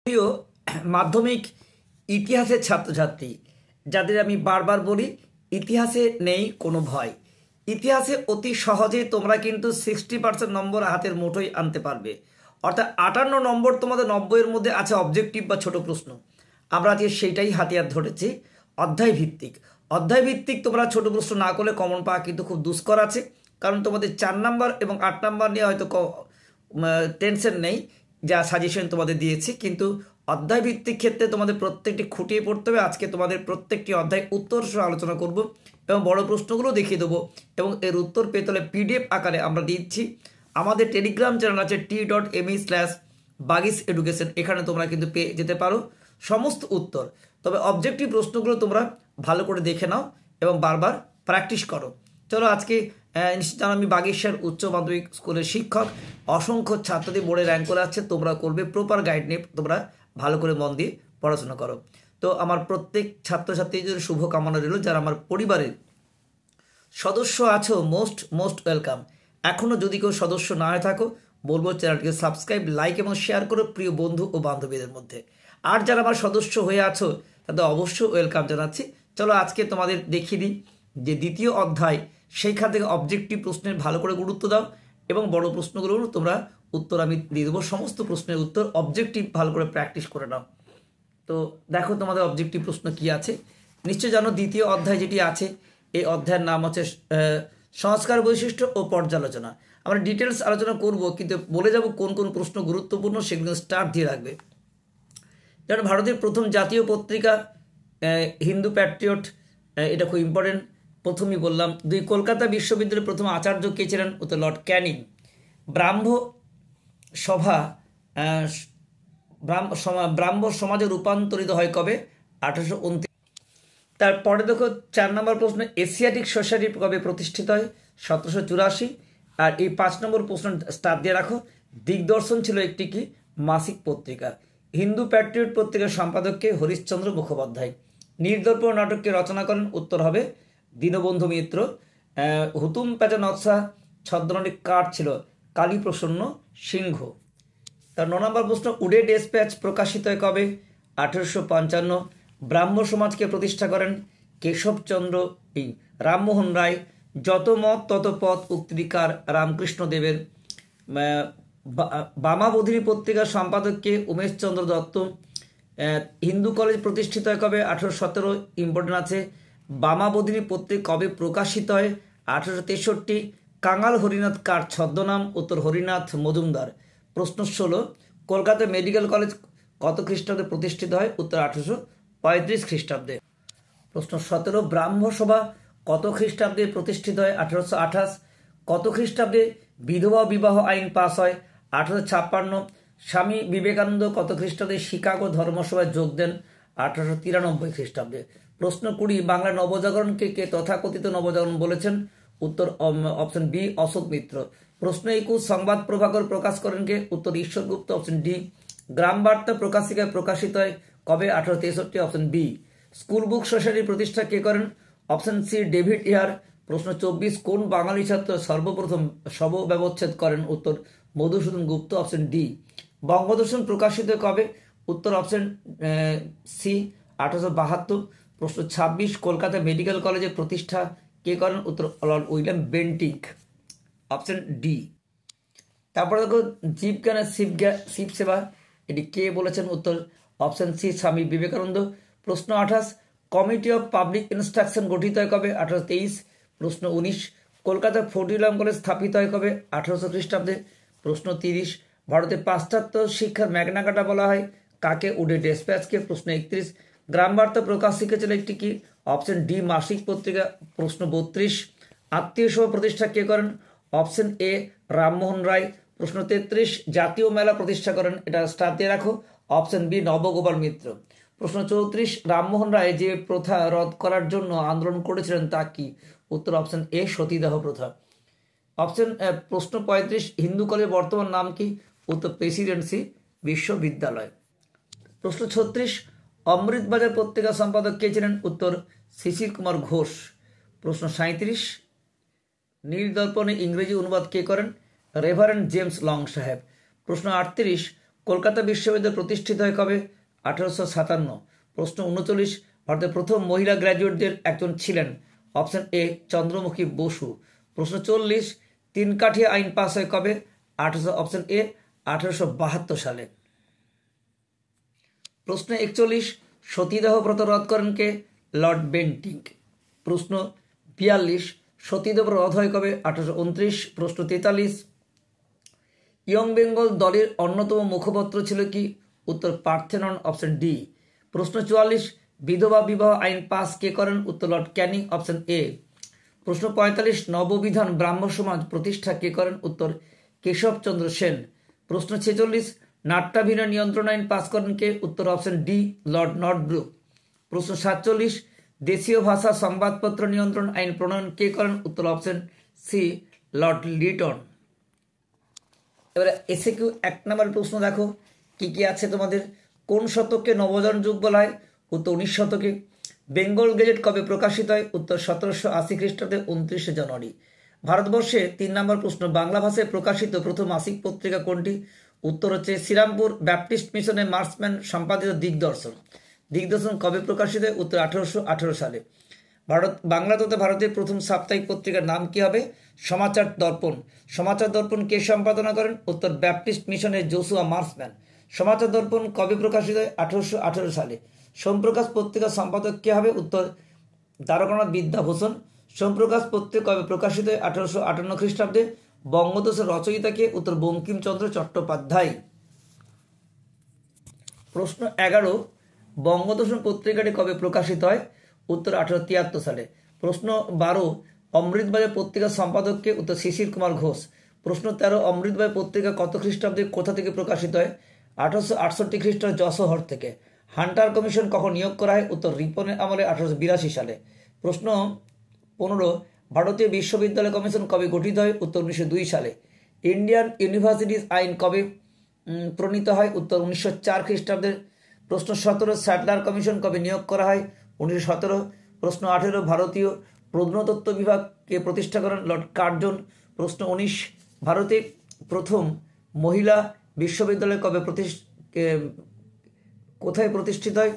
প্রিয় মাধ্যমিক ইতিহাসের ছাত্রছাত্রী যাদের আমি বারবার বলি ইতিহাসে নেই কোনো ভয়। ইতিহাসে অতি সহজেই তোমরা কিন্তু 60% নম্বর হাতের মুঠোয় আনতে পারবে, অর্থাৎ 58 নম্বর তোমাদের 90-এর মধ্যে আছে অবজেক্টিভ বা ছোট প্রশ্ন। আমরা আজকে সেইটাই হাতিয়ার ধরেছি। অধ্যায় ভিত্তিক তোমরা ছোট প্রশ্ন না করলে কমন পাওয়া কিন্তু খুব দুষ্কর আছে, কারণ তোমাদের 4 নাম্বার এবং 8 নাম্বার নিয়ে হয়তো টেনশন নেই, যা সাজেশন তোমাদের দিয়েছি। কিন্তু অধ্যায় ভিত্তিক ক্ষেত্রে তোমাদের প্রত্যেকটি খুঁটিয়ে পড়তে হবে। আজকে তোমাদের প্রত্যেকটি অধ্যায় উত্তর সহ আলোচনা করব এবং বড় প্রশ্নগুলো দেখিয়ে দেবো, এবং এর উত্তর পেতে হলে PDF আকারে আমরা দিচ্ছি। আমাদের টেলিগ্রাম চ্যানেল আছে t.me/bagis education, এখানে তোমরা কিন্তু পেয়ে যেতে পারো সমস্ত উত্তর। তবে অবজেক্টিভ প্রশ্নগুলো তোমরা ভালো করে দেখে নাও এবং বারবার প্র্যাকটিস করো। চলো আজকে নিশ্চিত আমি বাগেশ্বর উচ্চ মাধ্যমিক স্কুলের শিক্ষক, অসংখ্য ছাত্রদের বোর্ডে র্যাঙ্ক করে আছে, তোমরা করবে প্রপার গাইড নিয়ে তোমরা ভালো করে মন দিয়ে পড়াশোনা করো। তো আমার প্রত্যেক ছাত্রছাত্রীদের শুভকামনা রইল। যারা আমার পরিবারের সদস্য আছো মোস্ট ওয়েলকাম। এখনও যদি কেউ সদস্য না হয়ে থাকো বলবো চ্যানেলটিকে সাবস্ক্রাইব, লাইক এবং শেয়ার করো প্রিয় বন্ধু ও বান্ধবীদের মধ্যে। আর যারা আমার সদস্য হয়ে আছো তাদের অবশ্যই ওয়েলকাম জানাচ্ছি। চলো আজকে তোমাদের দেখিয়ে দিই যে দ্বিতীয় অধ্যায়, সেইখান থেকে অবজেক্টিভ প্রশ্নের ভালো করে গুরুত্ব দাও এবং বড় প্রশ্নগুলোর তোমরা উত্তর আমি দিয়ে দেবো। সমস্ত প্রশ্নের উত্তর অবজেক্টিভ ভালো করে প্র্যাকটিস করে নাও। তো দেখো তোমাদের অবজেক্টিভ প্রশ্ন কি আছে। নিশ্চয় জানো দ্বিতীয় অধ্যায় যেটি আছে, এই অধ্যায়ের নাম হচ্ছে সংস্কার বৈশিষ্ট্য ও পর্যালোচনা। আমরা ডিটেলস আলোচনা করব, কিন্তু বলে যাব কোন কোন প্রশ্ন গুরুত্বপূর্ণ সেগুলো স্টার দিয়ে রাখবে। যেমন ভারতের প্রথম জাতীয় পত্রিকা হিন্দু প্যাট্রিয়ট, এটা খুব ইম্পর্টেন্ট। প্রথমেই বললাম। 2, কলকাতা বিশ্ববিদ্যালয়ের প্রথম আচার্য কে ছিলেন? উত্তর লর্ড ক্যানিং। ব্রাহ্ম সমাজে রূপান্তরিত হয় কবে? 1829। তারপরে দেখো 4 নম্বর প্রশ্ন, এশিয়াটিক সোসাইটি কবে প্রতিষ্ঠিত হয়? 1784। আর এই 5 নম্বর প্রশ্ন স্টার দিয়ে রাখো। দিগদর্শন ছিল একটি কি মাসিক পত্রিকা। হিন্দু প্যাট্রিয়ট পত্রিকার সম্পাদককে? হরিশ্চন্দ্র মুখোপাধ্যায়। নীলদর্পণ নাটককে রচনা করেন? উত্তর হবে দীনবন্ধু মিত্র। হুতুম প্যাঁচা নকশা ছদ্মনাটি কার ছিল? কালীপ্রসন্ন সিংহ। তার 9 নম্বর প্রশ্ন, উডে ডেসপ্যাচ প্রকাশিত হয় কবে? 1855। ব্রাহ্ম সমাজকে প্রতিষ্ঠা করেন? কেশবচন্দ্র রামমোহন রায়। যত মত তত পথ উক্তিকার? রামকৃষ্ণ দেবের। বামাবোধিনী পত্রিকার সম্পাদককে? উমেশচন্দ্র দত্ত। হিন্দু কলেজ প্রতিষ্ঠিত হয় কবে? 1817। ইম্পর্টেন্ট আছে। বামাবোধিনী পত্রিকা কবে প্রকাশিত হয়? 1863। কাঙাল হরিনাথ কার ছদ্মনাম? উত্তর হরিনাথ মজুমদার। প্রশ্ন 16, কলকাতা মেডিকেল কলেজ কত খ্রিস্টাব্দে প্রতিষ্ঠিত হয়? উত্তর 1835 খ্রিস্টাব্দে। প্রশ্ন 17, ব্রাহ্ম সভা কত খ্রিস্টাব্দে প্রতিষ্ঠিত হয়? 1828। কত খ্রিস্টাব্দে বিধবা বিবাহ আইন পাস হয়? 1856। স্বামী বিবেকানন্দ কত খ্রিস্টাব্দে শিকাগো ধর্মসভায় যোগ দেন? 1893 খ্রিস্টাব্দে। প্রশ্ন 20, বাংলা নবজাগরণকে কে তথাকথিত নবজাগরণ বলেছেন? উত্তর অপশন বি অশোক মিত্র। প্রশ্ন 21, সংবাদ প্রভাকর প্রকাশ করেন কে? উত্তর ঈশ্বর গুপ্ত, অপশন ডি। গ্রাম বার্তা প্রকাশিকায় প্রকাশিত হয় কবে? 1863, অপশন বি। স্কুল বুক সোসাইটির প্রতিষ্ঠা কে করেন? অপশন সি ডেভিড ইয়ার। প্রশ্ন 24, কোন বাঙালি ছাত্র সর্বপ্রথম শব ব্যবচ্ছেদ করেন? উত্তর মধুসূদন গুপ্ত, অপশন ডি। বঙ্গদর্শন প্রকাশিত কবে? উত্তর অপশন সি 1872। প্রশ্ন 26, কলকাতা মেডিকেল কলেজের প্রতিষ্ঠা কে করেন? উত্তর Lord William Bentinck, option D. তারপরে দেখো জীবজ্ঞানের শিব সেবা, এটি কে বলেছেন? উত্তর অপশন সি স্বামী বিবেকানন্দ। প্রশ্ন 28, কমিটি অফ পাবলিক ইনস্ট্রাকশন গঠিত হয় কবে? 1823। প্রশ্ন 19, কলকাতা ফোর্ট উইলিয়াম কলেজ স্থাপিত হয় কবে? 1800 খ্রিস্টাব্দে। প্রশ্ন 30, ভারতের পাশ্চাত্য শিক্ষার ম্যাগনা কার্টা বলা হয় কাকে? উডে ডেসপ্যাচকে। প্রশ্ন 31, গ্রাম বার্তা প্রকাশ শিখেছিল একটি কি? অপশন ডি মাসিক পত্রিকা। প্রশ্ন 32, আত্মীয় সভা প্রতিষ্ঠা কে করেন? Option A Rammohan Roy. প্রশ্ন 33, জাতীয় মেলা প্রতিষ্ঠা করেন? এটা স্টার দিয়ে রাখো। অপশন বি নবগোপাল মিত্র। প্রশ্ন 34, রামমোহন রায় যে প্রথা রদ করার জন্য আন্দোলন করেছিলেন তা কি? উত্তর অপশন এ সতীদাহ প্রথা। প্রশ্ন 35, হিন্দু কলেজের বর্তমান নাম কি? উত্তর প্রেসিডেন্সি বিশ্ববিদ্যালয়। প্রশ্ন 36, অমৃতবাজার পত্রিকা সম্পাদক কে ছিলেন? উত্তর শিশির কুমার ঘোষ। প্রশ্ন 37, নীলদর্পণে ইংরেজি অনুবাদ কে করেন? রেভারেন্ড জেমস লং সাহেব। প্রশ্ন 38, কলকাতা বিশ্ববিদ্যালয় প্রতিষ্ঠিত হয় কবে? 1857। প্রশ্ন 39, ভারতের প্রথম মহিলা গ্র্যাজুয়েটদের একজন ছিলেন? Option A Chandramukhi Basu. প্রশ্ন 40, তিন কাঠিয়া আইন পাস হয় কবে? অপশন এ 1872 সালে। প্রশ্ন 41, সতীদাহ প্রথা রদ করেন কে? Lord Bentinck. প্রশ্ন 42, সতীদাহ রদ হয় কবে? 1829। প্রশ্ন 43, ইয়ং বেঙ্গল দলের অন্যতম মুখপত্র ছিল কি? উত্তর পার্থেনন, অপশন ডি। প্রশ্ন 44, বিধবা বিবাহ আইন পাস কে করেন? উত্তর লর্ড ক্যানিং, অপশন এ। প্রশ্ন 45, নববিধান ব্রাহ্ম সমাজ প্রতিষ্ঠা কে করেন? উত্তর কেশবচন্দ্র সেন। প্রশ্ন 46, নাট্যাভিনয় নিয়ন্ত্রণ আইন পাস করেন কে? উত্তর অপশন ডি লর্ড নর্থব্রুক। প্রশ্ন 47, দেশীয় ভাষা সংবাদপত্র নিয়ন্ত্রণ আইন প্রণয়ন কে করেন? উত্তর অপশন সি লর্ড লিটন। এবারে এসএকিউ 1 নম্বর প্রশ্ন দেখো কি কি আছে তোমাদের। কোন শতককে নবজাগরণ যুগ বলা হয়? উত্তর 19 শতকে। বেঙ্গল গেজেট কবে প্রকাশিত হয়? উত্তর 1780 খ্রিস্টাব্দে 29 জানুয়ারি। ভারতবর্ষে 3 নম্বর প্রশ্ন, বাংলা ভাষায় প্রকাশিত প্রথম মাসিক পত্রিকা কোনটি? উত্তর হচ্ছে শ্রীরামপুর ব্যাপটিস্ট মিশনের মার্সম্যান সম্পাদিত দিগদর্শন। দিগদর্শন কবে প্রকাশিত হয়? উত্তর 1818 সালে। বাংলা তথা ভারতের প্রথম সাপ্তাহিক পত্রিকার নাম কি হবে? সমাচার দর্পণ। সমাচার দর্পণ কে সম্পাদনা করেন? উত্তর ব্যাপটিস্ট মিশনের জোসুয়া মার্সম্যান। সমাচার দর্পণ কবে প্রকাশিত হয়? 1818 সালে। সোমপ্রকাশ পত্রিকার সম্পাদক কে হবে? উত্তর দ্বারকানাথ বিদ্যাভূষণ। সোমপ্রকাশ পত্রিকা কবে প্রকাশিত হয়? 1858 খ্রিস্টাব্দে। বঙ্গদোষের রচয়িতা কে? উত্তর বঙ্কিমচন্দ্র চট্টোপাধ্যায়। প্রশ্ন 11, বঙ্গদর্শন পত্রিকাটি কবে প্রকাশিত হয়? উত্তর 1873 সালে। প্রশ্ন 12, অমৃতবাজার পত্রিকার সম্পাদক কে? উত্তর শিশির কুমার ঘোষ। প্রশ্ন 13, অমৃতবাজার পত্রিকা কত খ্রিস্টাব্দে কোথা থেকে প্রকাশিত হয়? 1868 খ্রিস্টাব্দে যশোহর থেকে। হান্টার কমিশন কখন নিয়োগ করা হয়? উত্তর রিপনের আমলে 1882 সালে। প্রশ্ন 15, ভারতীয় বিশ্ববিদ্যালয় কমিশন কবে গঠিত হয়? উত্তর 1902 সালে। ইন্ডিয়ান ইউনিভার্সিটিজ আইন কবে প্রণীত হয়? উত্তর 1904 খ্রিস্টাব্দে। প্রশ্ন 17, স্যাডলার কমিশন কবে নিয়োগ করা হয়? 1917। প্রশ্ন 18, ভারতীয় প্রত্নতত্ত্ব বিভাগকে প্রতিষ্ঠা করেন লর্ড কার্জন। প্রশ্ন 19, ভারতে প্রথম মহিলা বিশ্ববিদ্যালয় কবে কোথায় প্রতিষ্ঠিত হয়?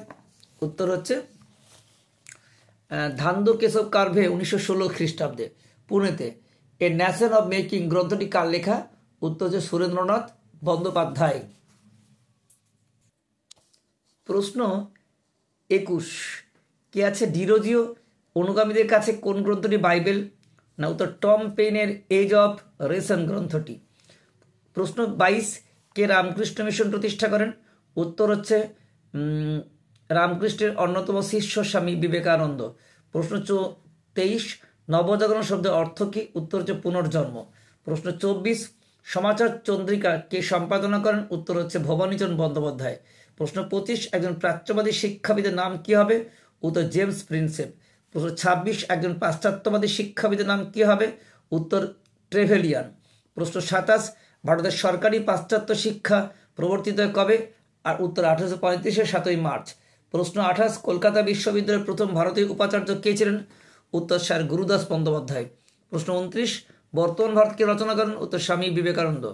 উত্তর হচ্ছে ধান্দো কেশব কার্ভে 1916 খ্রিস্টাব্দে পুনেতে। এ ন্যাশন অব মেকিং গ্রন্থটি কার লেখা? উত্তর হচ্ছে সুরেন্দ্রনাথ বন্দ্যোপাধ্যায়। প্রশ্ন 21, কে আছে? ডিরোজিও অনুগামীদের কাছে কোন গ্রন্থটি বাইবেল? না, উত্তর টম পেইনের এজ অফ রেশন গ্রন্থটি। প্রশ্ন 22, কে রামকৃষ্ণ মিশন প্রতিষ্ঠা করেন? উত্তর হচ্ছে রামকৃষ্ণের অন্যতম শিষ্য স্বামী বিবেকানন্দ। প্রশ্ন 23, নবজাগরণ শব্দের অর্থ কি? উত্তর হচ্ছে পুনর্জন্ম। প্রশ্ন 24, সমাচার চন্দ্রিকা কে সম্পাদনা করেন? উত্তর হচ্ছে ভবানীচরণ বন্দ্যোপাধ্যায়। প্রশ্ন 25, একজন প্রাচ্যবাদী শিক্ষাবিদের নাম কি হবে? উত্তর জেমস প্রিন্সেপ। প্রশ্ন 26, একজন পাশ্চাত্যবাদী শিক্ষাবিদের নাম কি হবে? উত্তর ট্রেভেলিয়ান। প্রশ্ন 27, ভারতের সরকারি পাশ্চাত্য শিক্ষা প্রবর্তিত হয় কবে? আর উত্তর 1835-এর 7ই মার্চ। প্রশ্ন 28, কলকাতা বিশ্ববিদ্যালয়ের প্রথম ভারতীয় উপাচার্য কে ছিলেন? উত্তর স্যার গুরুদাস বন্দ্যোপাধ্যায়। প্রশ্ন 29, বর্তমান ভারতকে রচনা করেন? উত্তর স্বামী বিবেকানন্দ।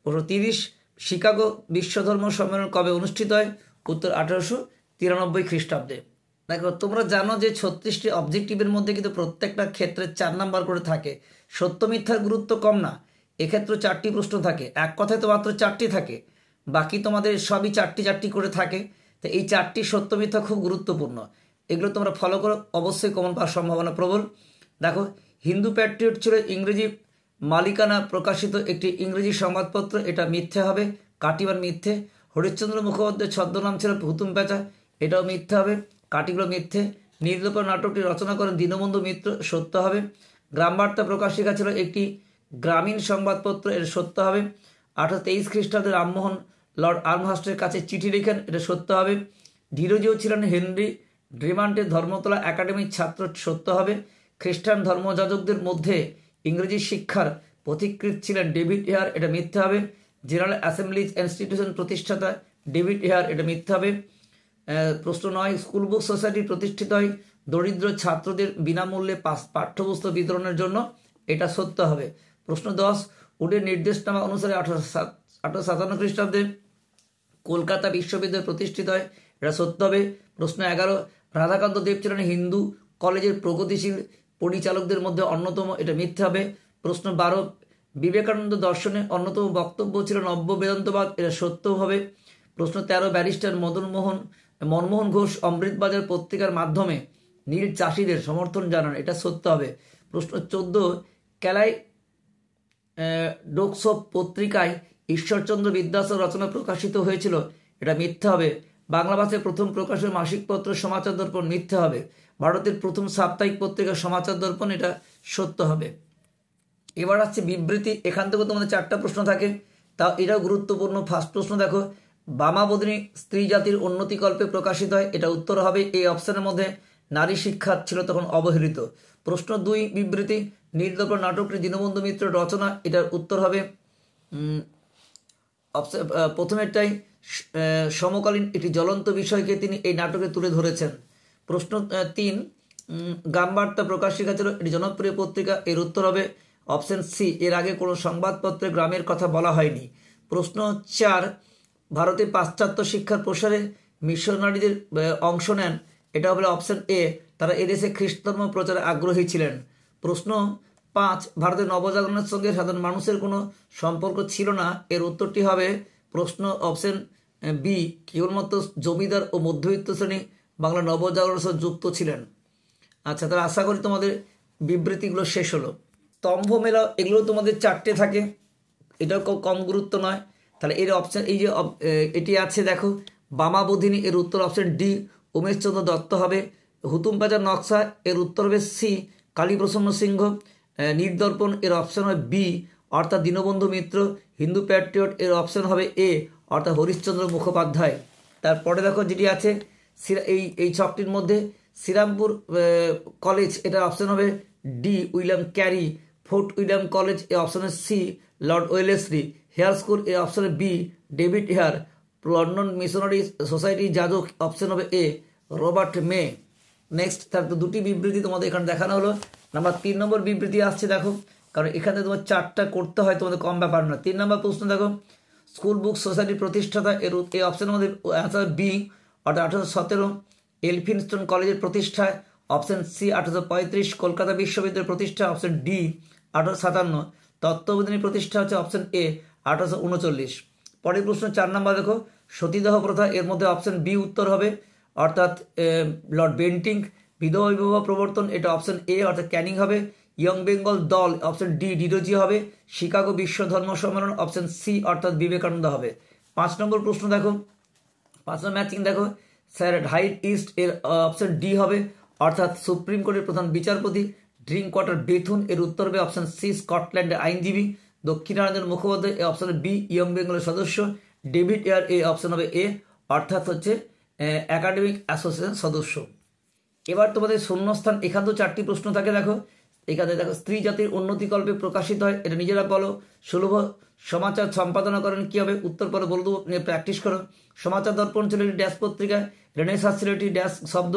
প্রশ্ন 30, শিকাগো বিশ্বধর্ম সম্মেলন কবে অনুষ্ঠিত হয়? উত্তর 1893 খ্রিস্টাব্দে। দেখো, তোমরা জানো যে 36টি অবজেক্টিভের মধ্যে কিন্তু প্রত্যেকটা ক্ষেত্রে 4 নাম্বার করে থাকে। সত্য মিথ্যার গুরুত্ব কম না, এক্ষেত্রে 4টি প্রশ্ন থাকে। এক কথায় তো মাত্র 4টি থাকে, বাকি তোমাদের সবই 4টি করে থাকে। তো এই 4টি সত্য মিথ্যা খুব গুরুত্বপূর্ণ, এগুলো তোমরা ফলো করো, অবশ্যই কমন পাওয়ার সম্ভাবনা প্রবল। দেখো, হিন্দু প্যাট্রিয়ট ছিল ইংরেজি মালিকানা প্রকাশিত একটি ইংরেজি সংবাদপত্র, এটা মিথ্যে হবে, কাটিবার মিথ্যে। হরিশ্চন্দ্র মুখোপাধ্যায়ের ছদ্মনাম ছিল হুতুম প্যাঁচা, এটাও মিথ্যে হবে, কাটিগুলো মিথ্যে। নির্লোপা নাটকটি রচনা করেন দীনবন্ধু মিত্র, সত্য হবে। গ্রামবার্তা প্রকাশিকা ছিল একটি গ্রামীণ সংবাদপত্র, এটা সত্য হবে। 1823 খ্রিস্টাব্দে রামমোহন লর্ড আর্মহার্স্টের কাছে চিঠি লিখেন, এটা সত্য হবে। ডিরোজিও ছিলেন হেনরি ড্রিমান্টের ধর্মতলা একাডেমির ছাত্র, সত্য হবে। খ্রিস্টান ধর্মযাজকদের মধ্যে ইংরেজি শিক্ষার পথিকৃৎ ছিলেন ডেভিড হেয়ার, এটা মিথ্যে হবে। জেনারেল অ্যাসেম্বলিজ ইনস্টিটিউশন প্রতিষ্ঠাতা ডেভিড হেয়ার, এটা মিথ্যে হবে। প্রশ্ন 9, স্কুল বুক সোসাইটি প্রতিষ্ঠিত হয় দরিদ্র ছাত্রদের বিনামূল্যে পাঠ্যপুস্তক বিতরণের জন্য, এটা সত্য হবে। প্রশ্ন 10, উডের নির্দেশনামা অনুসারে 1857 খ্রিস্টাব্দে কলকাতা বিশ্ববিদ্যালয় প্রতিষ্ঠিত হয়, এটা সত্য হবে। প্রশ্ন 11, রাধাকান্ত দেব ছিলেন হিন্দু কলেজের প্রগতিশীল পরিচালকদের মধ্যে অন্যতম, এটা মিথ্যা হবে। প্রশ্ন 12, বিবেকানন্দ দর্শনের অন্যতম বক্তব্য ছিল নব্য বেদান্তবাদ, এটা সত্য হবে। প্রশ্ন 13, ব্যারিস্টার মনমোহন ঘোষ অমৃতবাজার পত্রিকার মাধ্যমে নীল চাষিদের সমর্থন জানান, এটা সত্য হবে। প্রশ্ন 14, ক্যালাই ডোকসোপ পত্রিকায় ঈশ্বরচন্দ্র বিদ্যাসাগর রচনা প্রকাশিত হয়েছিল, এটা মিথ্যা হবে। বাংলা ভাষায় প্রথম প্রকাশের মাসিক পত্র সমাচার দর্পণ, মিথ্যা হবে। ভারতের প্রথম সাপ্তাহিক পত্রিকা সমাচার দর্পণ, এটা সত্য হবে। এবার আসছে বিবৃতি, এখান থেকে তোমাদের 4টা প্রশ্ন থাকে, তাও এটাও গুরুত্বপূর্ণ। ফার্স্ট প্রশ্ন দেখো, বামাবোধিনী স্ত্রী জাতির উন্নতিকল্পে প্রকাশিত হয়, এটা উত্তর হবে এই অপশনের মধ্যে, নারী শিক্ষা ছিল তখন অবহেলিত। প্রশ্ন 2, বিবৃতি, নীলদর্পণ নাটকটি দীনবন্ধু মিত্রের রচনা, এটার উত্তর হবে প্রথমেরটাই, সমকালীন একটি জ্বলন্ত বিষয়কে তিনি এই নাটকে তুলে ধরেছেন। প্রশ্ন 3, গ্রামবার্তা প্রকাশিকা ছিল এটি জনপ্রিয় পত্রিকা, এর উত্তর হবে অপশন সি, এর আগে কোনো সংবাদপত্রে গ্রামের কথা বলা হয়নি। প্রশ্ন 4, ভারতে পাশ্চাত্য শিক্ষার প্রসারে মিশনারিদের অংশ নেন, এটা হবে অপশন এ, তারা এদেশে খ্রিস্ট ধর্ম প্রচারে আগ্রহী ছিলেন। প্রশ্ন 5, ভারতের নবজাগরণের সঙ্গে সাধারণ মানুষের কোনো সম্পর্ক ছিল না, এর উত্তরটি হবে প্রশ্ন অপশন বি, কেবলমাত্র জমিদার ও মধ্যবিত্ত শ্রেণী বাংলা নবজাগরণের সাথে যুক্ত ছিলেন। আচ্ছা, তাহলে আশা করি তোমাদের বিবৃতিগুলো শেষ হলো। স্তম্ভ মেলা, এগুলো তোমাদের 4টে থাকে, এটাও কম গুরুত্ব নয়। তাহলে এর অপশন, এই যে এটি আছে দেখো বামাবোধিনী, এর উত্তর অপশন ডি, উমেশচন্দ্র দত্ত হবে। হুতুম প্যাঁচার নকশা, এর উত্তর হবে সি, কালীপ্রসন্ন সিংহ। নীলদর্পণ, এর অপশন হবে বি, অর্থাৎ দীনবন্ধু মিত্র। হিন্দু প্যাট্রিয়ট, এর অপশন হবে এ, অর্থাৎ হরিশ্চন্দ্র মুখোপাধ্যায়। তারপরে দেখো যেটি আছে এই ছকটির মধ্যে শ্রীরামপুর কলেজ, এটার অপশন হবে D, William Carey. Fort William college, এর option C, Lord Wellesley. Hare school, এর option B, David Hare. London missionary society যাজক, অপশন হবে এ, রবার্ট মে। নেক্সট, তার তো 2টি বিবৃতি তোমাদের এখানে দেখানো হলো। নাম্বার 3 নম্বর বিবৃতি আসছে দেখো, কারণ এখানে তোমার 4টা করতে হয়, তোমাদের কম ব্যাপার না। 3 নম্বর প্রশ্ন দেখো, স্কুল বুক সোসাইটির প্রতিষ্ঠাতা, এই অপশনের মধ্যে অ্যান্সার বি, অর্থাৎ 1817। এলফিনস্টোন কলেজের প্রতিষ্ঠায়, অপশন সি 1835। কলকাতা বিশ্ববিদ্যালয়ের প্রতিষ্ঠা, অপশন ডি 1857। তত্ত্ববোধিনী প্রতিষ্ঠা হচ্ছে অপশন এ 1839। পরের প্রশ্ন 4 নম্বর দেখো, সতীদাহ প্রথা, এর মধ্যে অপশন বি উত্তর হবে, অর্থাৎ লর্ড বেন্টিং। বিধবা বিবাহ প্রবর্তন, এটা অপশন এ, অর্থাৎ ক্যানিং হবে। ইয়ং বেঙ্গল দল, অপশন ডি, ডিরোজি হবে। শিকাগো বিশ্ব ধর্ম সম্মেলন, অপশন সি, অর্থাৎ বিবেকানন্দ হবে। 5 নম্বর প্রশ্ন দেখো, 5 নম্বর ম্যাচিং দেখো, স্যার হাইট ইস্ট, এর অপশন ডি হবে, অর্থাৎ সুপ্রিম কোর্টের প্রধান বিচারপতি। ড্রিঙ্ক ওয়াটার বেথুন, এর উত্তর হবে অপশন সি, স্কটল্যান্ডের আইনজীবী। দক্ষিণারঞ্জন মুখোপাধ্যায়, এই অপশন বি, ইয়ং বেঙ্গলের সদস্য। ডেভিড এয়ার, এই অপশন হবে এ, অর্থাৎ হচ্ছে একাডেমিক অ্যাসোসিয়েশন সদস্য। এবার তোমাদের শূন্যস্থান, এখান তো 4টি প্রশ্ন থাকে দেখো। এখানে দেখো, স্ত্রী জাতির উন্নতিকল্পে প্রকাশিত হয়, এটা নিজেরা বলো। সুলভ সমাচার সম্পাদনা করেন কি হবে, উত্তর পরে বলে দেবো, প্র্যাকটিস করো। সমাচার দর্পণ ছিল একটি ড্যাশ পত্রিকা। রেনেসাঁস ছিল একটি ড্যাশ শব্দ।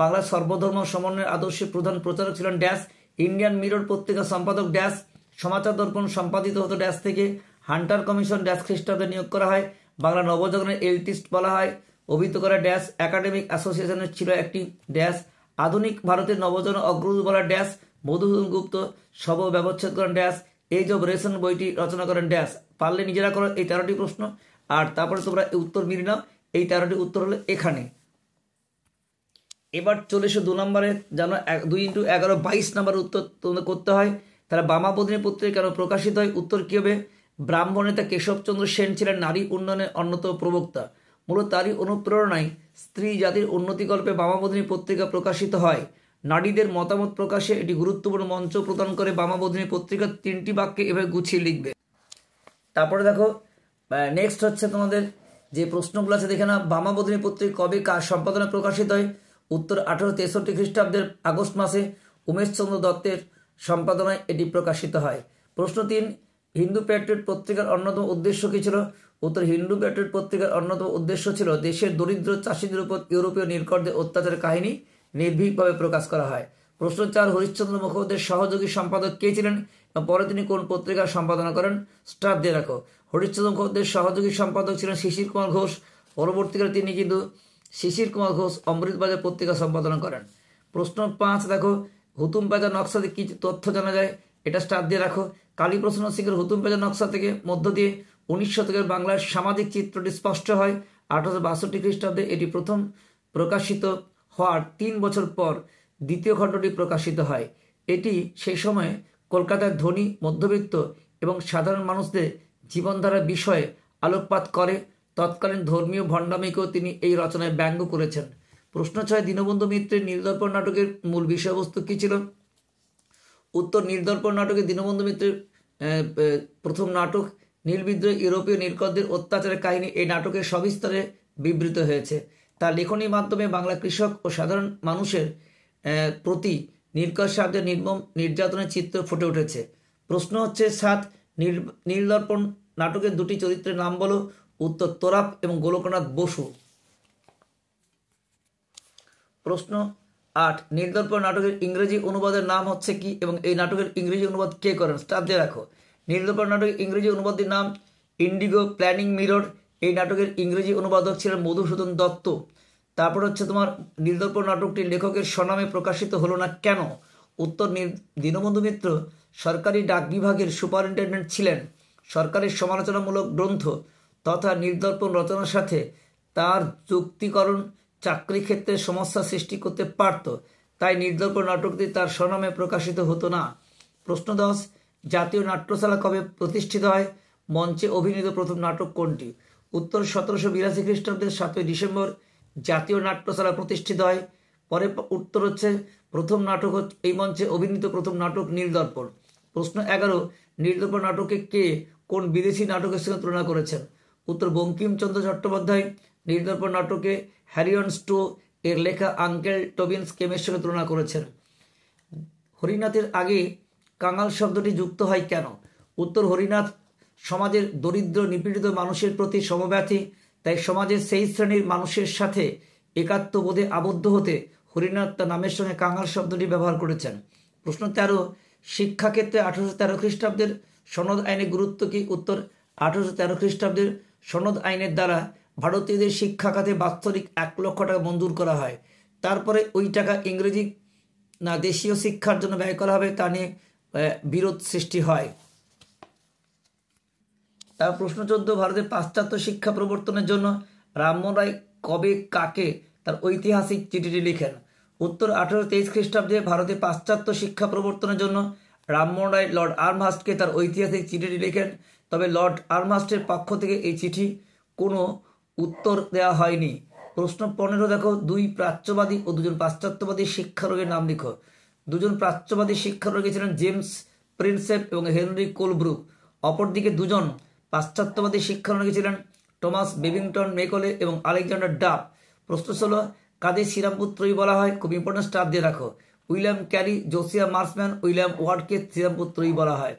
বাংলার সর্বধর্ম সমন্বয়ের আদর্শের প্রধান প্রচারক ছিলেন ড্যাশ। ইন্ডিয়ান মিরর পত্রিকা সম্পাদক ড্যাশ। সমাচার দর্পণ সম্পাদিত হতো ড্যাশ থেকে। হান্টার কমিশন ড্যাশ খ্রিস্টাব্দে নিয়োগ করা হয়। বাংলা নবজাগরণের এলটিস্ট বলা হয়, অভিহিত করা ড্যাশ। একাডেমিক অ্যাসোসিয়েশনের ছিল একটি ড্যাশ। আধুনিক ভারতের নবজাগরণ অগ্রদূত বলা ড্যাশ। মধুসূদন গুপ্ত সব ব্যবচ্ছেদ করেন ড্যাশ। এজ অব রেশন বইটি রচনা করেন ড্যাশ। পারলে নিজেরা করো এই 13টি প্রশ্ন, আর তারপরে তোমরা উত্তর মিলিয়ে নাও। এই 13টি উত্তর হলো এখানে। এবার চলে এসো 2 নম্বরে, যেন 2 × 11 22 নম্বর উত্তর তোমাদের করতে হয়। তাহলে বামাবোধিনী পত্রিকা কেন প্রকাশিত হয়, উত্তর কী হবে? ব্রাহ্মণ নেতা কেশবচন্দ্র সেন ছিলেন নারী উন্নয়নের অন্যতম প্রবক্তা। মূলত তারই অনুপ্রেরণায় স্ত্রী জাতির উন্নতিকল্পে বামাবোধিনী পত্রিকা প্রকাশিত হয়। নারীদের মতামত প্রকাশে এটি গুরুত্বপূর্ণ মঞ্চ প্রদান করে। বামাবোধিনী পত্রিকা 3টি বাক্যে এভাবে গুছিয়ে লিখবে। তারপরে দেখো নেক্সট হচ্ছে তোমাদের যে প্রশ্নগুলো আছে দেখে না। বামাবোধিনী পত্রিকা কবে কার সম্পাদনা প্রকাশিত হয়, উত্তর 1863 খ্রিস্টাব্দের আগস্ট মাসে উমেশচন্দ্র দত্তের সম্পাদনায় এটি প্রকাশিত হয়। প্রশ্ন 3, হিন্দু প্যাট্রিয়ট পত্রিকার অন্যতম উদ্দেশ্য কী ছিল, উত্তর হিন্দু প্যাট্রিয়ট পত্রিকার অন্যতম উদ্দেশ্য ছিল দেশের দরিদ্র চাষিদের উপর ইউরোপীয় নির্করদের অত্যাচারের কাহিনী নির্ভীকভাবে প্রকাশ করা হয়। প্রশ্ন 4, হরিশ্চন্দ্র মুখোপাধ্যায়ের সহযোগী সম্পাদক কে ছিলেন এবং পরে তিনি কোন পত্রিকার সম্পাদনা করেন, স্টার দিয়ে রাখো। হরিশ্চন্দ্র মুখোপাধ্যায়ের সহযোগী সম্পাদক ছিলেন শিশির কুমার ঘোষ। পরবর্তীকালে তিনি কিন্তু শিশির কুমার ঘোষ অমৃতবাজার পত্রিকা সম্পাদনা করেন। প্রশ্ন 5 দেখো, হুতুম প্যাঁচা নকশা থেকে কি তথ্য জানা যায়? এটা স্টার দিয়ে রাখো। কালীপ্রসন্ন সিংহের হুতুম প্যাঁচা নকশা থেকে মধ্য দিয়ে 19 শতকের বাংলার সামাজিক চিত্রটি স্পষ্ট হয়। 1862 খ্রিস্টাব্দে এটি প্রথম প্রকাশিত হওয়ার 3 বছর পর দ্বিতীয় খণ্ডটি প্রকাশিত হয়। এটি সেই সময়ে কলকাতার ধনী, মধ্যবিত্ত এবং সাধারণ মানুষদের জীবনধারার বিষয়ে আলোকপাত করে। তৎকালীন ধর্মীয় ভণ্ডামিকেও তিনি এই রচনায় ব্যঙ্গ করেছেন। প্রশ্ন 6, দীনবন্ধু মিত্রের নীলদর্পণ নাটকের মূল বিষয়বস্তু কী ছিল? উত্তর, নীলদর্পণ নাটকে দীনবন্ধু মিত্রের প্রথম নাটক নীলবিদ্রোহ ইউরোপীয় নির্কদের অত্যাচারের কাহিনী এই নাটকের সবিস্তারে বিবৃত হয়েছে। তার লেখনীর মাধ্যমে বাংলা কৃষক ও সাধারণ মানুষের প্রতি নীলকর সাহেবদের নির্মম নির্যাতনের চিত্র ফুটে উঠেছে। প্রশ্ন হচ্ছে 7, নীলদর্পণ নাটকের দুটি চরিত্রের নাম বলো। উত্তর, তোরাপ এবং গোলকনাথ বসু। প্রশ্ন 8, নীলদর্পণ নাটকের ইংরেজি অনুবাদের নাম হচ্ছে কি এবং এই নাটকের ইংরেজি অনুবাদ কে করেন? স্টার দিয়ে রাখো। নীলদর্পণ নাটকের ইংরেজি অনুবাদের নাম ইন্ডিগো প্ল্যানিং মিরর। এই নাটকের ইংরেজি অনুবাদক ছিলেন মধুসূদন দত্ত। তারপর হচ্ছে তোমার, নীলদর্পণ নাটকটি লেখকের স্বনামে প্রকাশিত হলো না কেন? উত্তর, দীনবন্ধু মিত্র সরকারি ডাক বিভাগের সুপারিনটেন্ডেন্ট ছিলেন। সরকারের সমালোচনামূলক গ্রন্থ তথা নীলদর্পণ রচনার সাথে তার যুক্তিকরণ চাকরি ক্ষেত্রে সমস্যা সৃষ্টি করতে পারত, তাই নীলদর্পণ নাটকটি তার স্বনামে প্রকাশিত হতো না। প্রশ্ন 10, জাতীয় নাট্যশালা কবে প্রতিষ্ঠিত হয়? মঞ্চে অভিনীত প্রথম নাটক কোনটি? উত্তর, 1782 খ্রিস্টাব্দের 7 ডিসেম্বর জাতীয় নাট্যশালা প্রতিষ্ঠিত হয়। পরে উত্তর হচ্ছে প্রথম নাটক এই মঞ্চে অভিনীত প্রথম নাটক নীলদর্পণ। প্রশ্ন 11, নীলদর্পণ নাটকে কে কোন বিদেশি নাটকের সঙ্গে তুলনা করেছেন? উত্তর, বঙ্কিমচন্দ্র চট্টোপাধ্যায় নীলদর্পণ নাটকে হ্যারিয়ন স্টো এর লেখা আঙ্কেল টবিন্স কেমের সঙ্গে তুলনা করেছেন। হরিনাথের আগে কাঙাল শব্দটি যুক্ত হয় কেন? উত্তর, হরিনাথ সমাজের দরিদ্র নিপীড়িত মানুষের প্রতি সমব্যথী, তাই সমাজের সেই শ্রেণীর মানুষের সাথে একাত্মবোধে আবদ্ধ হতে হরিনাথ তার নামের সঙ্গে কাঙাল শব্দটি ব্যবহার করেছেন। প্রশ্ন 13, শিক্ষাক্ষেত্রে 1813 খ্রিস্টাব্দের সনদ আইনের গুরুত্ব কি? উত্তর, 1813 খ্রিস্টাব্দের সনদ আইনের দ্বারা ভারতীয়দের শিক্ষা খাতে বাৎসরিক 1 লক্ষ টাকা মঞ্জুর করা হয়। তারপরে ওই টাকা ইংরেজি না দেশীয় শিক্ষার জন্য ব্যয় করা হবে, তা নিয়ে বিরোধ সৃষ্টি হয়। তার প্রশ্ন 14, ভারতের পাশ্চাত্য শিক্ষা প্রবর্তনের জন্য রামমোহন রায় কবে কাকে তার ঐতিহাসিক চিঠিটি লিখেন? উত্তর, 1823 খ্রিস্টাব্দে ভারতে পাশ্চাত্য শিক্ষা প্রবর্তনের জন্য রামমোহন রায় লর্ড আর্মহার্স্টকে তার ঐতিহাসিক চিঠিটি লিখেন। তবে লর্ড আর্মহার্স্টের পক্ষ থেকে এই চিঠি কোনো উত্তর দেওয়া হয়নি। প্রশ্ন 15, দেখো, 2 প্রাচ্যবাদী ও 2জন পাশ্চাত্যবাদী শিক্ষারোগের নাম লিখো। 2জন প্রাচ্যবাদী শিক্ষারোগী ছিলেন জেমস প্রিন্সেপ এবং হেনরি কোলব্রুক। অপরদিকে 2জন পাশ্চাত্যবাদী শিক্ষারোগী ছিলেন টমাস বেবিংটন মেকলে এবং আলেকজান্ডার ডাফ। প্রশ্ন 16, কাদের শ্রীরামপুর ত্রয়ী বলা হয়? খুব ইম্পর্টেন্ট, স্টার দিয়ে রাখো। William Carey, Josiah Marshman, William ওয়ার্ডকে শ্রীরামপুর ত্রয়ী বলা হয়।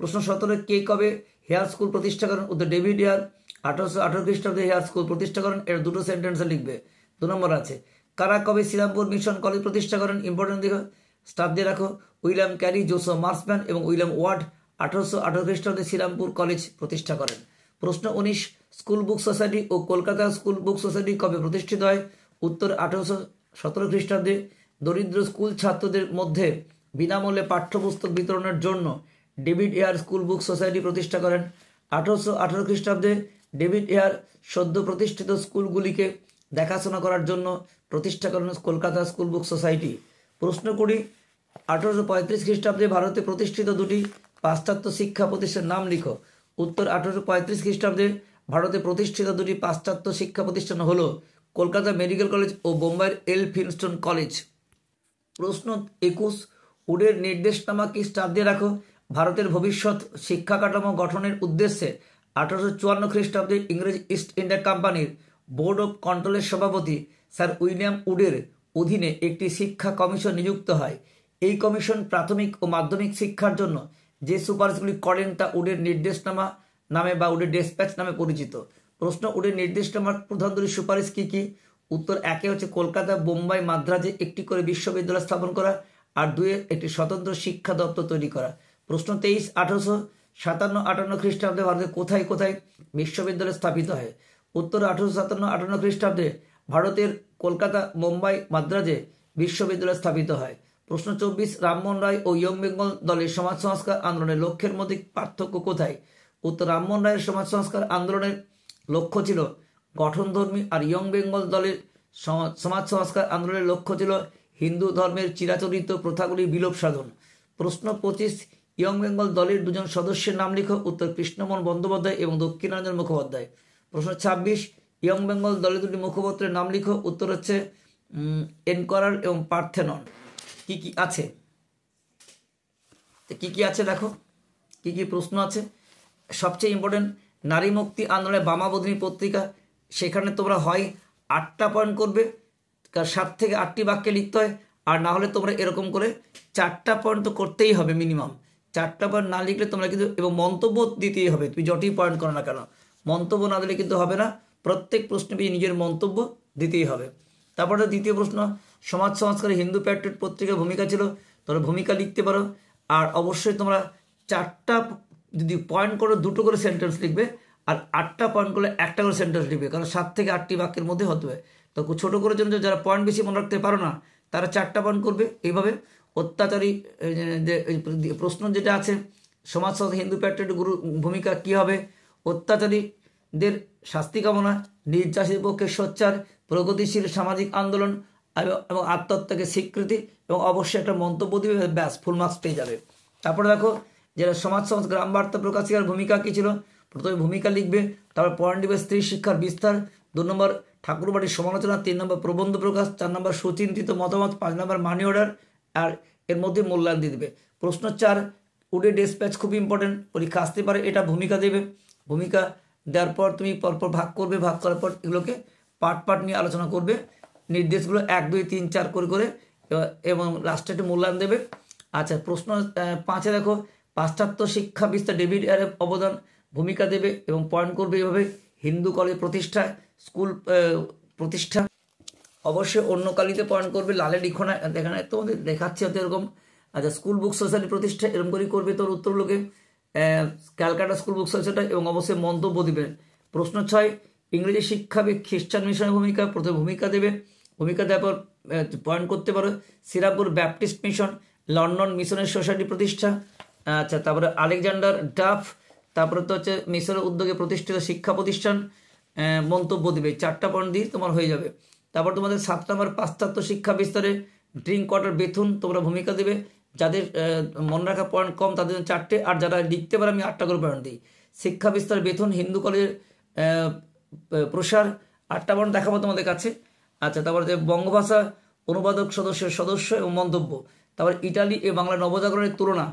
প্রশ্ন 17, কে কবে হেয়ার স্কুল প্রতিষ্ঠা করেন? উত্তর, ডেভিড হেয়ার 1818 খ্রিস্টাব্দে হেয়ার স্কুল প্রতিষ্ঠা করেন। এর 2টো সেন্টেন্সে লিখবে। 2 নম্বর আছে, কারা কবে শ্রীরামপুর মিশন কলেজ প্রতিষ্ঠা করেন? ইম্পর্টেন্ট দিকে স্টার দিয়ে রাখো। উইলিয়াম ক্যারি, জোসিয়া মার্সম্যান এবং উইলিয়াম ওয়ার্ড 1818 খ্রিস্টাব্দে শ্রীরামপুর কলেজ প্রতিষ্ঠা করেন। প্রশ্ন 19, স্কুল বুক সোসাইটি ও কলকাতা স্কুল বুক সোসাইটি কবে প্রতিষ্ঠিত হয়? উত্তর, 1817 খ্রিস্টাব্দে। দরিদ্র স্কুল ছাত্রদের মধ্যে বিনামূল্যে পাঠ্যপুস্তক বিতরণের জন্য David Hare school book society প্রতিষ্ঠা করেন। 1818 খ্রিস্টাব্দে ডেভিড হেয়ার সদ্য প্রতিষ্ঠিত স্কুলগুলিকে দেখাশোনা করার জন্য প্রতিষ্ঠা করেন কলকাতা স্কুল বুক সোসাইটি। প্রশ্ন 20, 1835 খ্রিস্টাব্দে ভারতে প্রতিষ্ঠিত 2টি পাশ্চাত্য শিক্ষা প্রতিষ্ঠানের নাম লিখো। উত্তর, 1835 খ্রিস্টাব্দে ভারতে প্রতিষ্ঠিত 2টি পাশ্চাত্য শিক্ষা প্রতিষ্ঠান হল কলকাতা মেডিকেল কলেজ ও বোম্বাইয়ের এলফিনস্টন কলেজ। প্রশ্ন 21, উডের নির্দেশনামা কি? স্টার দিয়ে রাখো। ভারতের ভবিষ্যৎ শিক্ষা কাঠামো গঠনের উদ্দেশ্যে 1854 খ্রিস্টাব্দে ইংরেজ ইস্ট ইন্ডিয়া কোম্পানির বোর্ড অব কন্ট্রোলের সভাপতি স্যার উইলিয়াম উডের অধীনে একটি শিক্ষা কমিশন নিযুক্ত হয়। এই কমিশন প্রাথমিক ও মাধ্যমিক শিক্ষার জন্য যে সুপারিশগুলি করেন তা উডের নির্দেশনামা নামে বা উডের ডেসপ্যাচ নামে পরিচিত। প্রশ্ন, উডের নির্দেশনামার প্রধান 2টি সুপারিশ কী কী? উত্তর, 1 হচ্ছে কলকাতা, বোম্বাই, মাদ্রাজে একটি করে বিশ্ববিদ্যালয় স্থাপন করা, আর 2 একটি স্বতন্ত্র শিক্ষা দপ্তর তৈরি করা। প্রশ্ন 23, 57-58 খ্রিস্টাব্দে ভারতে কোথায় কোথায় বিশ্ববিদ্যালয় স্থাপিত হয়? উত্তর 1857-58 খ্রিস্টাব্দে ভারতের কলকাতা, মুম্বাই, মাদ্রাজে বিশ্ববিদ্যালয় স্থাপিত হয়। প্রশ্ন 24, রামমোহন রায় ও ইয়ং বেঙ্গল দলের সমাজ সংস্কার আন্দোলনের লক্ষ্যের মধ্যে পার্থক্য কোথায়? উত্তর, রামমোহন রায়ের সমাজ সংস্কার আন্দোলনের লক্ষ্য ছিল গঠনধর্মী, আর ইয়ং বেঙ্গল দলের সমাজ সংস্কার আন্দোলনের লক্ষ্য ছিল হিন্দু ধর্মের চিরাচরিত প্রথাগুলির বিলোপ সাধন। প্রশ্ন 25, ইয়ং বেঙ্গল দলের দুজন সদস্যের নাম লিখো। উত্তর, কৃষ্ণমোহন বন্দ্যোপাধ্যায় এবং দক্ষিণারঞ্জন মুখোপাধ্যায়। প্রশ্ন 26, ইয়ং বেঙ্গল দলের দুটি মুখপত্রের নাম লিখো। উত্তর হচ্ছে এনকোয়ারার এবং পার্থেনন। কি কি আছে দেখো, কি কি প্রশ্ন আছে। সবচেয়ে ইম্পর্টেন্ট, নারী মুক্তি আন্দোলনের বামাবোধিনী পত্রিকা, সেখানে তোমরা হয় 8টা পয়েন্ট করবে, 7 থেকে 8টি বাক্যে লিখতে হয়, আর না হলে তোমরা এরকম করে 4টা পয়েন্ট তো করতেই হবে মিনিমাম। 4টা পয়েন্ট না লিখলে তোমরা কিন্তু, এবং মন্তব্য দিতেই হবে, তুমি যতই পয়েন্ট করো না কেন, মন্তব্য না দিলে কিন্তু হবে না। প্রত্যেক প্রশ্নে নিজের মন্তব্য দিতেই হবে। তারপরে দ্বিতীয় প্রশ্ন, সমাজ সংস্কারে হিন্দু প্যাট্রিয়ট পত্রিকার ভূমিকা ছিল, তোমরা ভূমিকা লিখতে পারো। আর অবশ্যই তোমরা 4টা যদি পয়েন্ট করো 2টো করে সেন্টেন্স লিখবে, আর 8টা পয়েন্ট করলে 1টা করে সেন্টেন্স লিখবে, কারণ 7 থেকে 8টি বাক্যের মধ্যে হতে হবে। তো ছোটো করে জন্য যারা পয়েন্ট বেশি মনে রাখতে পারো না, তারা 4টা পয়েন্ট করবে। এইভাবে অত্যাচারী যে প্রশ্ন যেটা আছে, সমাজ সংস্কার হিন্দু প্যাট্রিয়ট ভূমিকা কী হবে? অত্যাচারীদের শাস্তি কামনা, নির্যাতিতের পক্ষে সোচ্চার, প্রগতিশীল সামাজিক আন্দোলন এবং আত্মহত্যাকে স্বীকৃতি, এবং অবশ্যই একটা মন্তব্য দিবে, ব্যাস ফুল মার্কস পেয়ে যাবে। তারপরে দেখো, যারা সমাজ সংস্কার গ্রাম বার্তা প্রকাশিকার ভূমিকা কী ছিল, প্রথমে ভূমিকা লিখবে, তারপর পয়েন্ট দিবে স্ত্রী শিক্ষার বিস্তার, 2 নম্বর ঠাকুরবাড়ির সমালোচনা, 3 নম্বর প্রবন্ধ প্রকাশ, 4 নম্বর সুচিন্তিত মতামত, 5 নম্বর মানি অর্ডার, আর এর মধ্যে মূল্যায়ন দিয়ে দেবে। প্রশ্ন 4, উডে ডেসপ্যাচ, খুব ইম্পর্টেন্ট, পরীক্ষা আসতে পারে, এটা ভূমিকা দেবে। ভূমিকা দেওয়ার পর তুমি পরপর ভাগ করবে, ভাগ করার পর এগুলোকে পার্ট নিয়ে আলোচনা করবে, নির্দেশগুলো 1, 2, 3, 4 করে এবং লাস্টে একটু মূল্যায়ন দেবে। আচ্ছা, প্রশ্ন 5-এ দেখো, পাশ্চাত্য শিক্ষা বিস্তার ডেভিড এর অবদান, ভূমিকা দেবে এবং পয়েন্ট করবে এভাবে। হিন্দু কলেজ প্রতিষ্ঠা, স্কুল প্রতিষ্ঠা, অবশ্যই অন্য কালিতে পয়েন্ট করবে, লালে লিখো না, এখানে তোমাদের দেখাচ্ছে হয়তো এরকম। আচ্ছা, স্কুল বুক সোসাইটি প্রতিষ্ঠা, এরকম করেই করবে তোর উত্তরগুলোকে, ক্যালকাটা স্কুল বুক সোসাইটি, এবং অবশ্যই মন্তব্য দিবে। প্রশ্ন 6, ইংরেজি শিক্ষা খ্রিস্টান মিশনের ভূমিকা, প্রথমে ভূমিকা দেবে, ভূমিকা দেওয়ার পর পয়েন্ট করতে পারো। শ্রীরামপুর ব্যাপটিস্ট মিশন, লন্ডন মিশনের সোসাইটি প্রতিষ্ঠা। আচ্ছা, তারপরে আলেকজান্ডার ডাফ, তারপরে তো হচ্ছে মিশরের উদ্যোগে প্রতিষ্ঠিত শিক্ষা প্রতিষ্ঠান, মন্তব্য দিবে। 4টা পয়েন্ট দিয়ে তোমার হয়ে যাবে। তারপর তোমাদের 7 নম্বর পাশ্চাত্য শিক্ষা বিস্তারে ড্রিঙ্ক ওয়াটার বেথুন, তোমরা ভূমিকা দেবে। যাদের মনে রাখা পয়েন্ট কম তাদের জন্য 4টে, আর যারা লিখতে পারে আমি 8টা করে পয়েন্ট দিই। শিক্ষা বিস্তার বেথুন, হিন্দু কলেজের প্রসার, 8টা পয়েন্ট দেখাবো তোমাদের কাছে। আচ্ছা, তারপরে যে বঙ্গভাষা অনুবাদক সদস্য এবং মন্তব্য, তারপর ইটালি এ বাংলা নবজাগরণের তুলনা,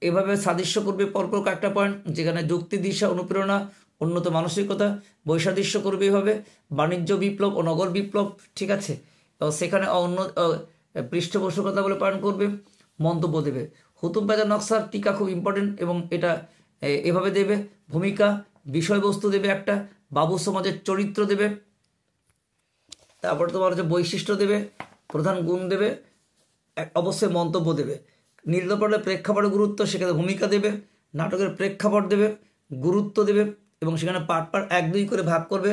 এভাবে সাদৃশ্য করবে পরপর কয়েকটা পয়েন্ট, যেখানে যুক্তি, দিশা, অনুপ্রেরণা, উন্নত মানসিকতা, বৈসাদৃশ্য করবে এভাবে, বাণিজ্য বিপ্লব ও নগর বিপ্লব, ঠিক আছে। সেখানে অন্য পৃষ্ঠপোষকতা বলে পয়েন্ট করবে, মন্তব্য দেবে। হুতুম প্যাঁচা নকশার টিকা খুব ইম্পর্টেন্ট, এবং এটা এভাবে দেবে। ভূমিকা, বিষয়বস্তু দেবে একটা, বাবু সমাজের চরিত্র দেবে, তারপরে তোমার হচ্ছে বৈশিষ্ট্য দেবে, প্রধান গুণ দেবে, অবশ্যই মন্তব্য দেবে। নীলপটলের প্রেক্ষাপটের গুরুত্ব, সেখানে ভূমিকা দেবে। নাটকের প্রেক্ষাপট দেবে, গুরুত্ব দেবে, এবং সেখানে পার্ট 1, 2 করে ভাগ করবে।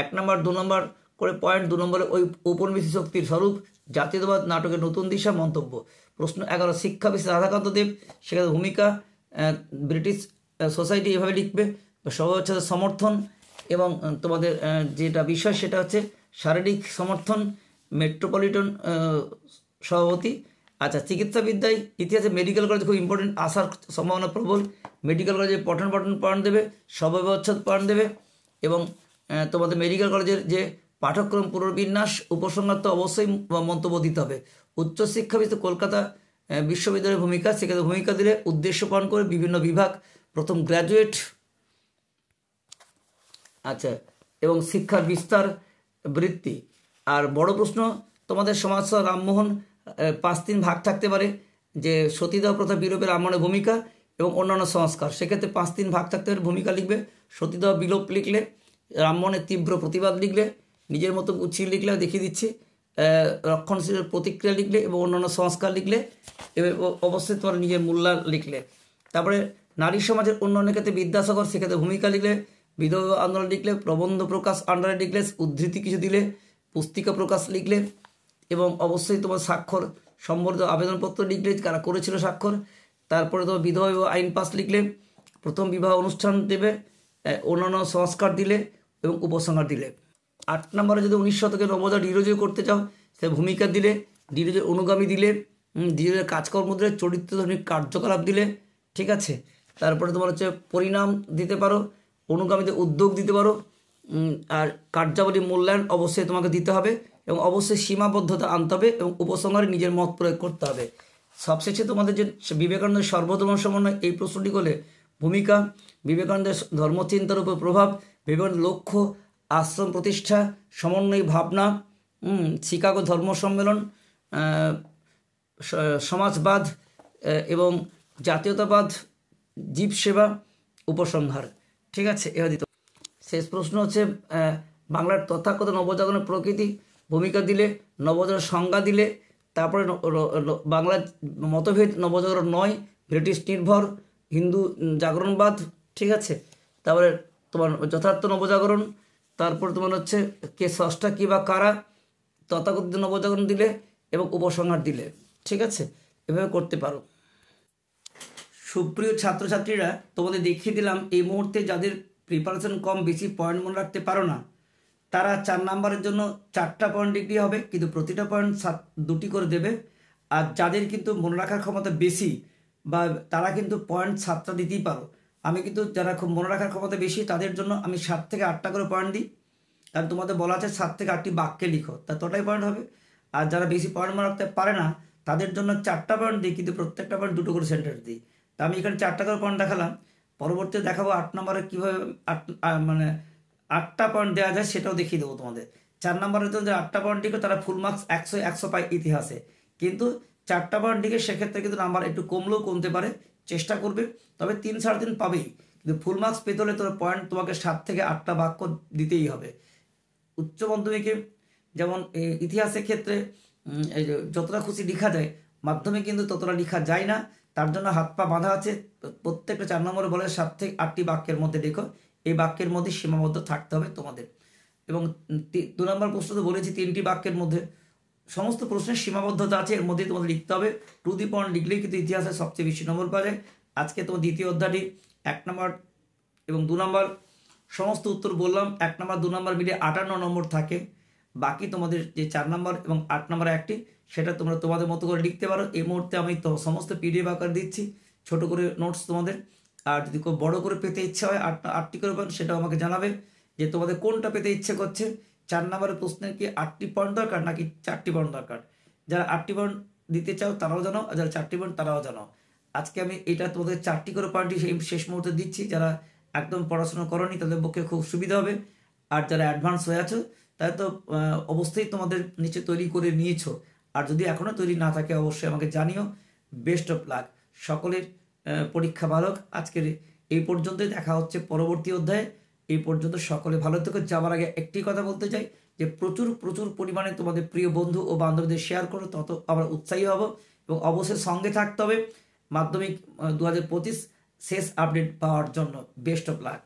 1 নম্বর 2 নম্বর করে পয়েন্ট, 2 নম্বরে ওই ঔপনিবেশিক শক্তির স্বরূপ, জাতীয়তাবাদ, নাটকের নতুন দিশা, মন্তব্য। প্রশ্ন 11, শিক্ষা বিস্তার রাধাকান্ত দেব, সেখানে ভূমিকা ব্রিটিশ সোসাইটি, এভাবে লিখবে। সবাই হচ্ছে সমর্থন, এবং তোমাদের যেটা বিষয় সেটা হচ্ছে শারীরিক সমর্থন, মেট্রোপলিটন সভাপতি। আচ্ছা, চিকিৎসাবিদ্যায় ইতিহাসে মেডিকেল কলেজ খুব ইম্পর্টেন্ট, আসার সম্ভাবনা প্রবল। মেডিকেল কলেজে পঠন পয়েন্ট দেবে, সর্বব্যবচ্ছেদ পয়েন্ট দেবে, এবং তোমাদের মেডিকেল কলেজের যে পাঠ্যক্রম পুনর্বিন্যাস, উপসংহার তো অবশ্যই মন্তব্য দিতে হবে। উচ্চশিক্ষা বিস্তার কলকাতা বিশ্ববিদ্যালয়ের ভূমিকা, সেখানে ভূমিকা দিলে উদ্দেশ্য পালন করে বিভিন্ন বিভাগ, প্রথম গ্র্যাজুয়েট, আচ্ছা, এবং শিক্ষার বিস্তার বৃত্তি। আর বড় প্রশ্ন তোমাদের সমাজ রামমোহন 5-3 ভাগ থাকতে পারে, যে সতীদাহ প্রথা বিলোপের রামমোহনের ভূমিকা এবং অন্যান্য সংস্কার, সেক্ষেত্রে 5-3 ভাগ থাকতে পারে। ভূমিকা লিখবে, সতীদাহ বিলোপ লিখলে, রামমোহনের তীব্র প্রতিবাদ লিখলে, নিজের মতো গুছিয়ে লিখলে দেখিয়ে দিচ্ছি, রক্ষণশীলের প্রতিক্রিয়া লিখলে, এবং অন্যান্য সংস্কার লিখলে, অবশ্যই তোমার নিজের মূল্যায়ন লিখলে। তারপরে নারী সমাজের উন্নয়নের ক্ষেত্রে বিদ্যাসাগর, সেক্ষেত্রে ভূমিকা লিখলে, বিধবা আন্দোলন লিখলে, প্রবন্ধ প্রকাশ আন্ডারে লিখলে, উদ্ধৃতি কিছু দিলে, পুস্তিকা প্রকাশ লিখলে, এবং অবশ্যই তোমার স্বাক্ষর সম্বলিত আবেদনপত্র লিখলে কারা করেছিল স্বাক্ষর। তারপরে তোমার বিধবা আইন পাস লিখলে, প্রথম বিবাহ অনুষ্ঠান দেবে, অন্যান্য সংস্কার দিলে এবং উপসংহার দিলে। 8 নম্বরে যদি 19 শতকে নবোদয় ডিরোজয় করতে চাও, সে ভূমিকা দিলে, ডিরোজের অনুগামী দিলে, ডিরোজের কাজকর্ম দিলে, চরিত্রধর্মী কার্যকলাপ দিলে, ঠিক আছে। তারপরে তোমার হচ্ছে পরিণাম দিতে পারো, অনুগামীদের উদ্যোগ দিতে পারো, আর কার্যাবলী মূল্যায়ন অবশ্যই তোমাকে দিতে হবে এবং অবশ্যই সীমাবদ্ধতা আনতে হবে এবং উপসংহারে নিজের মত প্রয়োগ করতে হবে। সবশেষে তোমাদের যে বিবেকানন্দের সর্বধর্ম সমন্বয়, এই প্রশ্নটি করলে ভূমিকা, বিবেকানন্দের ধর্মচিন্তার উপর প্রভাব, বিবেকানন্দের লক্ষ্য, আশ্রম প্রতিষ্ঠা, সমন্বয় ভাবনা, শিকাগো ধর্ম সম্মেলন, সমাজবাদ এবং জাতীয়তাবাদ, জীব সেবা, উপসংহার, ঠিক আছে। এবার দিত শেষ প্রশ্ন হচ্ছে বাংলার তথাকথিত নবজাগরণের প্রকৃতি, ভূমিকা দিলে, নবজাগরণের সংজ্ঞা দিলে, তারপরে বাংলার মতভেদ নবজাগরণ নয়, ব্রিটিশ নির্ভর, হিন্দু জাগরণবাদ, ঠিক আছে। তারপরে তোমার যথার্থ নবজাগরণ, তারপর তোমার হচ্ছে কে স্রষ্টা কী বা কারা, তথাকথিত নবজাগরণ দিলে এবং উপসংহার দিলে, ঠিক আছে। এভাবে করতে পারো। সুপ্রিয় ছাত্রছাত্রীরা, তোমাদের দেখিয়ে দিলাম এই মুহূর্তে যাদের প্রিপারেশন কম, বেশি পয়েন্ট মনে রাখতে পারো না, তারা 4 নম্বরের জন্য 4টা পয়েন্ট ডিগ্রি হবে, কিন্তু প্রতিটা পয়েন্ট 2টি করে দেবে। আর যাদের কিন্তু মনে রাখার ক্ষমতা বেশি বা তারা কিন্তু পয়েন্ট 7টা দিতেই পারো। আমি কিন্তু যারা খুব মনে রাখার ক্ষমতা বেশি তাদের জন্য আমি 7 থেকে 8টা করে পয়েন্ট দিই, কারণ তোমাদের বলা আছে 7 থেকে 8টি বাক্যে লিখো, তা ততটাই পয়েন্ট হবে। আর যারা বেশি পয়েন্ট মনে রাখতে পারে না তাদের জন্য 4টা পয়েন্ট দিই, কিন্তু প্রত্যেকটা পয়েন্ট 2টো করে সেন্টেন্স দিই। তা আমি এখানে 4টা করে পয়েন্ট দেখালাম, পরবর্তীতে দেখাবো 8 নম্বরে কীভাবে 8টা পয়েন্ট দেওয়া যায় সেটাও দেখিয়ে দেবো তোমাদের। 4 নম্বরের জন্য যে 8টা পয়েন্ট দিকে তারা ফুল মার্কস 100 পায় ইতিহাসে, কিন্তু 4টা পয়েন্ট দিকে সেক্ষেত্রে কিন্তু নাম্বার একটু কমলেও কমতে পারে, চেষ্টা করবে, তবে 3 সাড়ে 3 পাবেই। কিন্তু ফুল মার্কস পেতে হলে তোর পয়েন্ট তোমাকে 7 থেকে 8টা বাক্য দিতেই হবে। উচ্চ মাধ্যমিকে যেমন ইতিহাসের ক্ষেত্রে যতটা খুশি লেখা যায়, মাধ্যমিক কিন্তু ততটা লেখা যায় না, তার জন্য হাত পা বাঁধা আছে। প্রত্যেকটা 4 নম্বরে বলে 7 থেকে 8টি বাক্যের মধ্যে লেখো, এই বাক্যের মধ্যে সীমাবদ্ধ থাকতে হবে তোমাদের। এবং 2 নম্বর প্রশ্ন তো বলেছি 3টি বাক্যের মধ্যে, সমস্ত প্রশ্নের সীমাবদ্ধতা আছে, এর মধ্যেই তোমাদের লিখতে হবে। টু দি পয়েন্ট লিখলেই কিন্তু ইতিহাসে সবচেয়ে বেশি নম্বর পাওয়া যায়। আজকে তোমার দ্বিতীয় অধ্যায়টি 1 নম্বর এবং 2 নম্বর সমস্ত উত্তর বললাম, 1 নম্বর 2 নম্বর মিলিয়ে 58 নম্বর থাকে। বাকি তোমাদের যে 4 নম্বর এবং 8 নম্বর একটি, সেটা তোমরা তোমাদের মতো করে লিখতে পারো। এই মুহূর্তে আমি তো সমস্ত পিডিএফ আকার দিচ্ছি, ছোট করে নোটস তোমাদের। আর যদি খুব বড় করে পেতে ইচ্ছা হয় 8টি করে পয়েন্ট, সেটাও আমাকে জানাবে যে তোমাদের কোনটা পেতে ইচ্ছে করছে। 4 নম্বরের প্রশ্নের কি 8টি পয়েন্ট দরকার নাকি 4টি পয়েন্ট দরকার? যারা 8টি পয়েন্ট দিতে চাও তারাও জানাও, আর যারা 4টি পয়েন্ট তারাও জানাও। আজকে আমি এটা তোমাদের 4টি করে পয়েন্টই সেই শেষ মুহূর্তে দিচ্ছি। যারা একদম পড়াশোনা করনি তাদের পক্ষে খুব সুবিধা হবে, আর যারা অ্যাডভান্স হয়ে আছো তাহলে তো অবশ্যই তোমাদের নিচে তৈরি করে নিয়েছো, আর যদি এখনও তৈরি না থাকে অবশ্যই আমাকে জানিও। বেস্ট অফ লাক, সকলের পরীক্ষা ভালো হোক। আজকের এই পর্যন্তই, দেখা হচ্ছে পরবর্তী অধ্যায়ে। এই পর্যন্ত সকলে ভালো থেকো। যাওয়ার আগে একটি কথা বলতে চাই যে প্রচুর প্রচুর পরিমাণে তোমাদের প্রিয় বন্ধু ও বান্ধবীদের শেয়ার করো, তত আমরা উৎসাহী হব। এবং অবশ্যই সঙ্গে থাকতে হবে মাধ্যমিক 2025 শেষ আপডেট পাওয়ার জন্য। Best of luck.